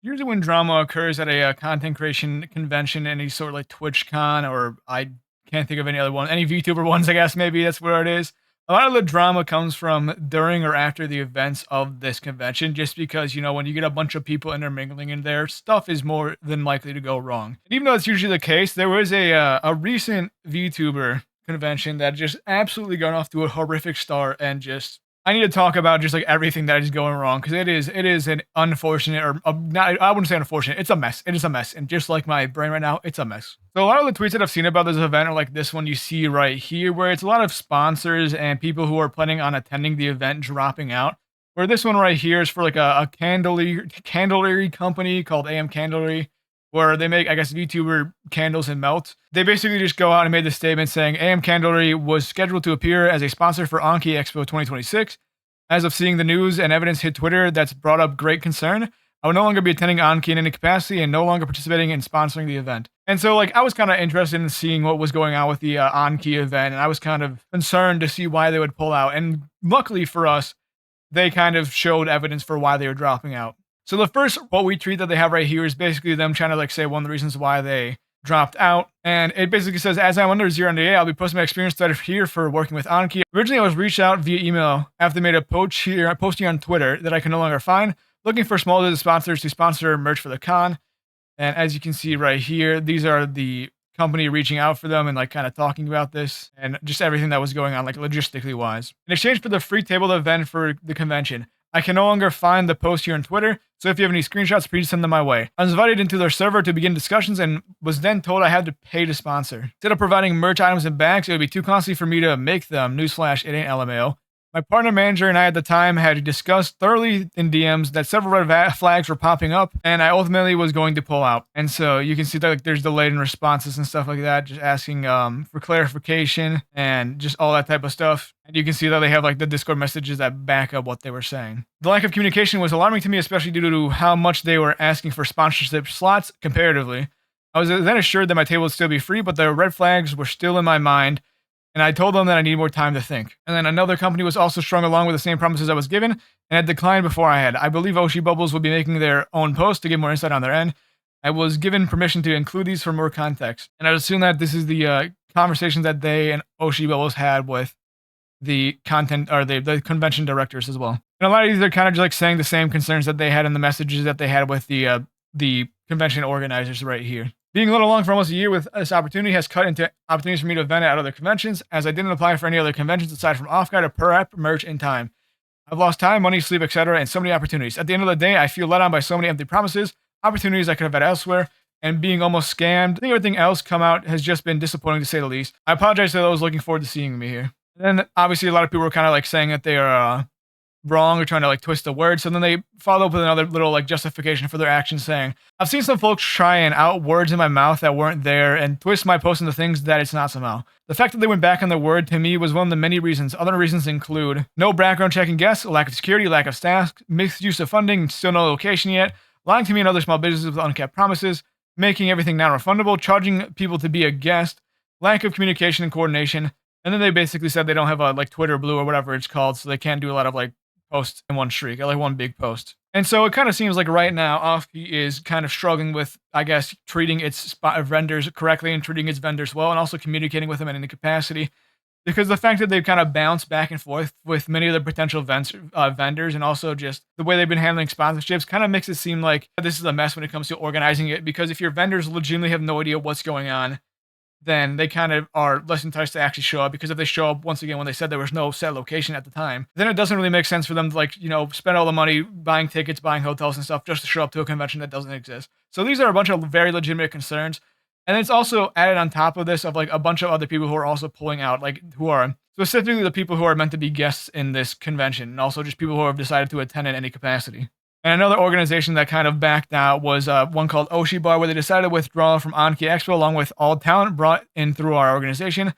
Usually when drama occurs at a, content creation convention, any sort of like TwitchCon, or I can't think of any other one, any VTuber ones, I guess maybe that's where it is. A lot of the drama comes from during or after the events of this convention, just because, when you get a bunch of people intermingling in there, stuff is more than likely to go wrong. And even though it's usually the case, there was a recent VTuber convention that just absolutely got off to a horrific start, and just I need to talk about just like everything that is going wrong, because it is an unfortunate, or not, I wouldn't say unfortunate. It's a mess. It is a mess, and just like my brain right now, it's a mess. So a lot of the tweets that I've seen about this event are like this one you see right here, where it's a lot of sponsors and people who are planning on attending the event dropping out. Where this one right here is for like a candlery company called AM Candlery, where they make, I guess, VTuber candles and melt. They basically just go out and made this statement saying AM Candlery was scheduled to appear as a sponsor for Anki Expo 2026. As of seeing the news and evidence hit Twitter, that's brought up great concern. I will no longer be attending Anki in any capacity and no longer participating in sponsoring the event. And so, like, I was kind of interested in seeing what was going on with the Anki event, and I was kind of concerned to see why they would pull out. And luckily for us, they kind of showed evidence for why they were dropping out. So the first what we tweet that they have right here is basically them trying to like say one of the reasons why they dropped out. And it basically says, as I'm under zero NDA, I'll be posting my experience thread here for working with Anki. Originally, I was reached out via email after they made a post here, posting on Twitter that I can no longer find, looking for small business sponsors to sponsor merch for the con. And as you can see right here, these are the company reaching out for them and like kind of talking about this and just everything that was going on, like logistically wise. In exchange for the free table event for the convention, I can no longer find the post here on Twitter, so if you have any screenshots, please send them my way. I was invited into their server to begin discussions and was then told I had to pay to sponsor. Instead of providing merch items and bags, it would be too costly for me to make them. Newsflash, it ain't LMAO. My partner manager and I at the time had discussed thoroughly in DMs that several red flags were popping up, and I ultimately was going to pull out. And so you can see that like, there's delayed in responses and stuff like that, just asking for clarification and just all that type of stuff. And you can see that they have like the Discord messages that back up what they were saying. The lack of communication was alarming to me, especially due to how much they were asking for sponsorship slots comparatively. I was then assured that my table would still be free, but the red flags were still in my mind, and I told them that I needed more time to think. And then another company was also strung along with the same promises I was given, and had declined before I had. I believe Oshi Bubbles will be making their own post to give more insight on their end. I was given permission to include these for more context. And I assume that this is the conversations that they and Oshi Bubbles had with the content, or the convention directors as well. And a lot of these are kind of just like saying the same concerns that they had in the messages that they had with the convention organizers right here. Being a little long for almost a year with this opportunity has cut into opportunities for me to event at other conventions, as I didn't apply for any other conventions aside from off-guide or prep merch in time. I've lost time, money, sleep, etc., and so many opportunities. At the end of the day, I feel let on by so many empty promises, opportunities I could have had elsewhere, and being almost scammed. I think everything else come out has just been disappointing to say the least. I apologize to those looking forward to seeing me here. And then obviously a lot of people were kind of like saying that they are wrong or trying to like twist the word. So then they follow up with another little like justification for their actions, saying, I've seen some folks try and out words in my mouth that weren't there and twist my post into things that it's not somehow. The fact that they went back on their word to me was one of the many reasons. Other reasons include no background checking guests, lack of security, lack of staff, mixed use of funding, still no location yet, lying to me and other small businesses with unkept promises, making everything non-refundable, charging people to be a guest, lack of communication and coordination. And then they basically said they don't have a like Twitter Blue or whatever it's called, so they can't do a lot of like posts in one streak, or like one big post. And so it kind of seems like right now, Offkey is kind of struggling with, I guess, treating its vendors correctly and treating its vendors well, and also communicating with them in any capacity. Because the fact that they've kind of bounced back and forth with many of the potential vendors, and also just the way they've been handling sponsorships kind of makes it seem like this is a mess when it comes to organizing it. Because if your vendors legitimately have no idea what's going on, then they kind of are less enticed to actually show up, because if they show up once again when they said there was no set location at the time, then it doesn't really make sense for them to like, spend all the money buying tickets, buying hotels and stuff just to show up to a convention that doesn't exist. So these are a bunch of very legitimate concerns. And it's also added on top of this of like a bunch of other people who are also pulling out, like who are specifically the people who are meant to be guests in this convention, and also just people who have decided to attend in any capacity. And another organization that kind of backed out was one called Oshi Bar, where they decided to withdraw from Anki Expo along with all talent brought in through our organization.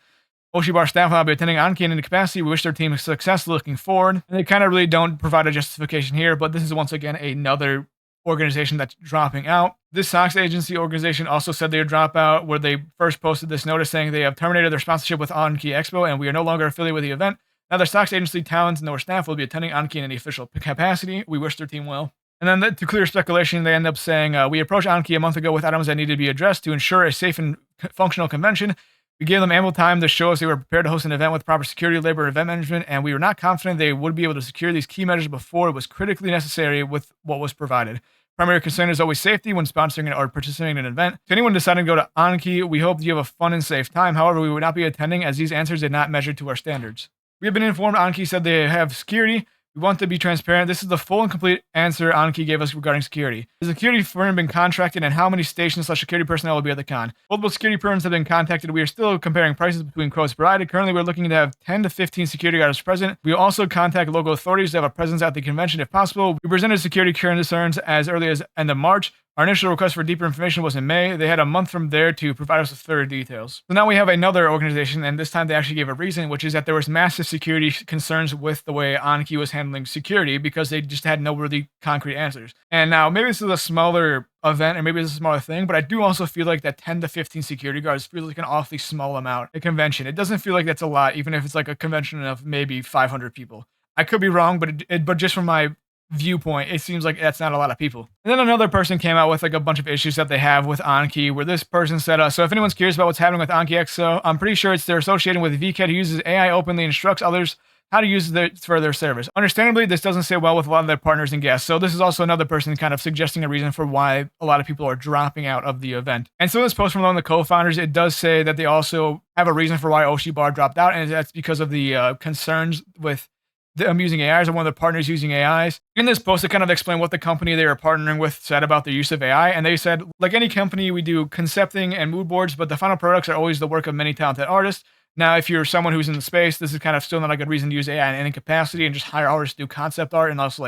Oshi Bar staff will not be attending Anki in any capacity. We wish their team success looking forward. And they kind of really don't provide a justification here, but this is once again another organization that's dropping out. This Sox agency organization also said they would drop out, where they first posted this notice saying they have terminated their sponsorship with Anki Expo and we are no longer affiliated with the event. Now their Sox agency talents and their staff will be attending Anki in any official capacity. We wish their team well. And then to clear speculation, they end up saying, we approached Anki a month ago with items that needed to be addressed to ensure a safe and functional convention. We gave them ample time to show us they were prepared to host an event with proper security, labor, and event management, and we were not confident they would be able to secure these key measures before it was critically necessary with what was provided. Primary concern is always safety when sponsoring or participating in an event. To anyone deciding to go to Anki, we hope you have a fun and safe time. However, we would not be attending as these answers did not measure to our standards. We have been informed Anki said they have security. We want to be transparent. This is the full and complete answer Anki gave us regarding security. Has the security firm been contracted and how many stations/security personnel will be at the con? Multiple security firms have been contacted. We are still comparing prices between quotes provided. Currently, we're looking to have 10 to 15 security guards present. We will also contact local authorities to have a presence at the convention if possible. We presented security concerns as early as end of March. Our initial request for deeper information was in May. They had a month from there to provide us with further details. So now we have another organization, and this time they actually gave a reason, which is that there was massive security concerns with the way Anki was handling security because they just had no really concrete answers. And now maybe this is a smaller event, or maybe it's a smaller thing, but I do also feel like that 10 to 15 security guards feels like an awfully small amount at a convention. It doesn't feel like that's a lot, even if it's like a convention of maybe 500 people. I could be wrong, but just from my viewpoint, it seems like that's not a lot of people. And then another person came out with like a bunch of issues that they have with Anki, where this person said, so if anyone's curious about what's happening with Anki XO, I'm pretty sure they're associated with VCAT who uses AI openly instructs others how to use it for their service. Understandably, this doesn't sit well with a lot of their partners and guests, so this is also another person kind of suggesting a reason for why a lot of people are dropping out of the event. And so this post from one of the co-founders, it does say that they also have a reason for why Oshibar dropped out, and that's because of the concerns with them using AIs or one of the partners using AIs. In this post, they kind of explain what the company they were partnering with said about their use of AI. And they said, like any company, we do concepting and mood boards, but the final products are always the work of many talented artists. Now, if you're someone who's in the space, this is kind of still not a good reason to use AI in any capacity and just hire artists to do concept art and also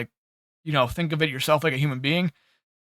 think of it yourself like a human being.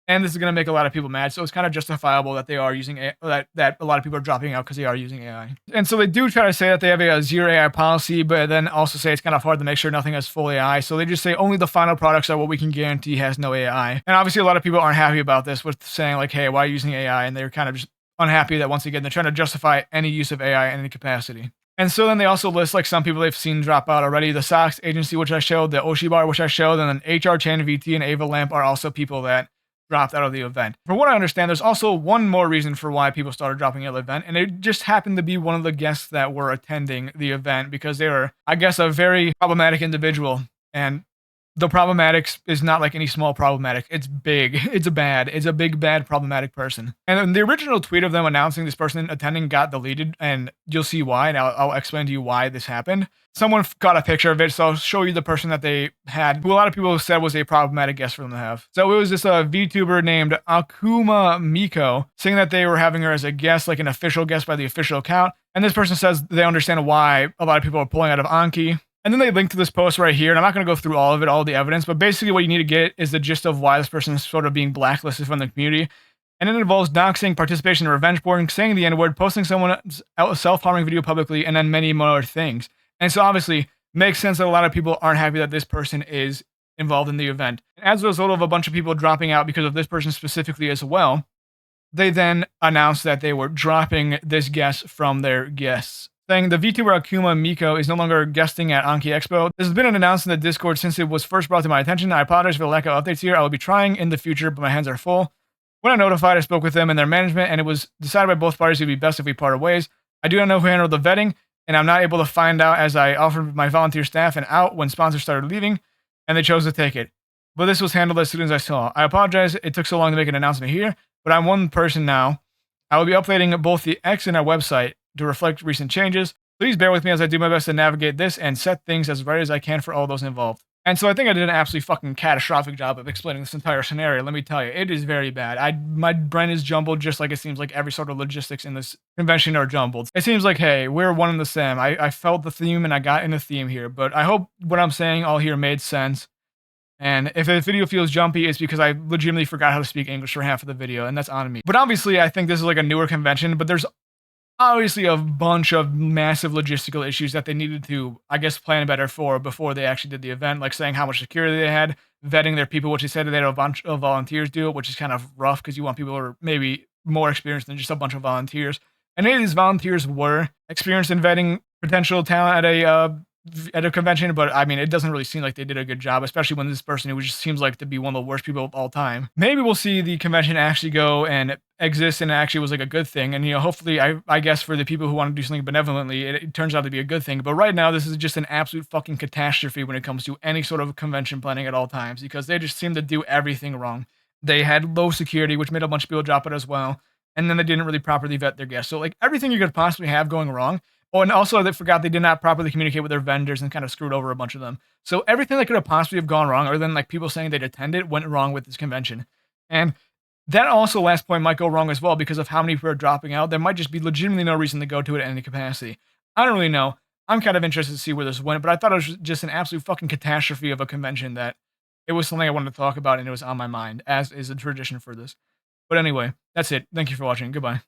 And this is going to make a lot of people mad. So it's kind of justifiable that they are using that a lot of people are dropping out because they are using AI. And so they do try to say that they have a zero AI policy, but then also say it's kind of hard to make sure nothing has full AI. So they just say only the final products are what we can guarantee has no AI. And obviously a lot of people aren't happy about this with saying like, hey, why are you using AI? And they're kind of just unhappy that once again, they're trying to justify any use of AI in any capacity. And so then they also list like some people they've seen drop out already. The Sox agency, which I showed, the Oshibar, which I showed, and then HR Chan, VT, and Ava Lamp are also people that dropped out of the event. From what I understand, there's also one more reason for why people started dropping out of the event, and it just happened to be one of the guests that were attending the event because they were, I guess, a very problematic individual. And the problematics is not like any small problematic. It's big. It's a big, bad, problematic person. And then the original tweet of them announcing this person attending got deleted, and you'll see why, and I'll explain to you why this happened. Someone got a picture of it, so I'll show you the person that they had, who a lot of people said was a problematic guest for them to have. So it was this VTuber named Akuma Miko, saying that they were having her as a guest, like an official guest by the official account. And this person says they understand why a lot of people are pulling out of Anki. And then they link to this post right here, and I'm not going to go through all of it, all the evidence, but basically what you need to get is the gist of why this person is sort of being blacklisted from the community. And it involves doxing, participation in revenge porn, saying the N-word, posting someone's self-harming video publicly, and then many more things. And so obviously, makes sense that a lot of people aren't happy that this person is involved in the event. As a result of a bunch of people dropping out because of this person specifically as well, they then announced that they were dropping this guest from their guests, saying the VTuber Akuma Miko is no longer guesting at Anki Expo. This has been announced in the Discord since it was first brought to my attention. I apologize for the lack of updates here. I will be trying in the future, but my hands are full. When I notified, I spoke with them and their management, and it was decided by both parties it would be best if we parted ways. I do not know who handled the vetting, and I'm not able to find out as I offered my volunteer staff an out when sponsors started leaving, and they chose to take it. But this was handled as soon as I saw. I apologize it took so long to make an announcement here, but I'm one person now. I will be updating both the X and our website to reflect recent changes. Please bear with me as I do my best to navigate this and set things as right as I can for all those involved. And so I think I did an absolutely fucking catastrophic job of explaining this entire scenario. Let me tell you, it is very bad. My brain is jumbled just like it seems like every sort of logistics in this convention are jumbled. It seems like, hey, we're one and the same. I felt the theme and I got in the theme here, but I hope what I'm saying all here made sense. And if the video feels jumpy, it's because I legitimately forgot how to speak English for half of the video, and that's on me. But obviously, I think this is like a newer convention, but there's obviously a bunch of massive logistical issues that they needed to, I guess, plan better for before they actually did the event, like saying how much security they had, vetting their people, which they said that they had a bunch of volunteers do it, which is kind of rough because you want people who are maybe more experienced than just a bunch of volunteers. And many of these volunteers were experienced in vetting potential talent at a at a convention, but I mean, it doesn't really seem like they did a good job, especially when this person who just seems like to be one of the worst people of all time. Maybe we'll see the convention actually go and exist and actually was like a good thing. And hopefully, I guess for the people who want to do something benevolently, it turns out to be a good thing. But right now, this is just an absolute fucking catastrophe when it comes to any sort of convention planning at all times because they just seem to do everything wrong. They had low security, which made a bunch of people drop it as well. And then they didn't really properly vet their guests. So like everything you could possibly have going wrong. Oh, and also they forgot they did not properly communicate with their vendors and kind of screwed over a bunch of them. So everything that could have possibly have gone wrong, other than like people saying they'd attended, went wrong with this convention. And that also last point might go wrong as well because of how many people are dropping out. There might just be legitimately no reason to go to it in any capacity. I don't really know. I'm kind of interested to see where this went, but I thought it was just an absolute fucking catastrophe of a convention that it was something I wanted to talk about and it was on my mind, as is a tradition for this. But anyway, that's it. Thank you for watching. Goodbye.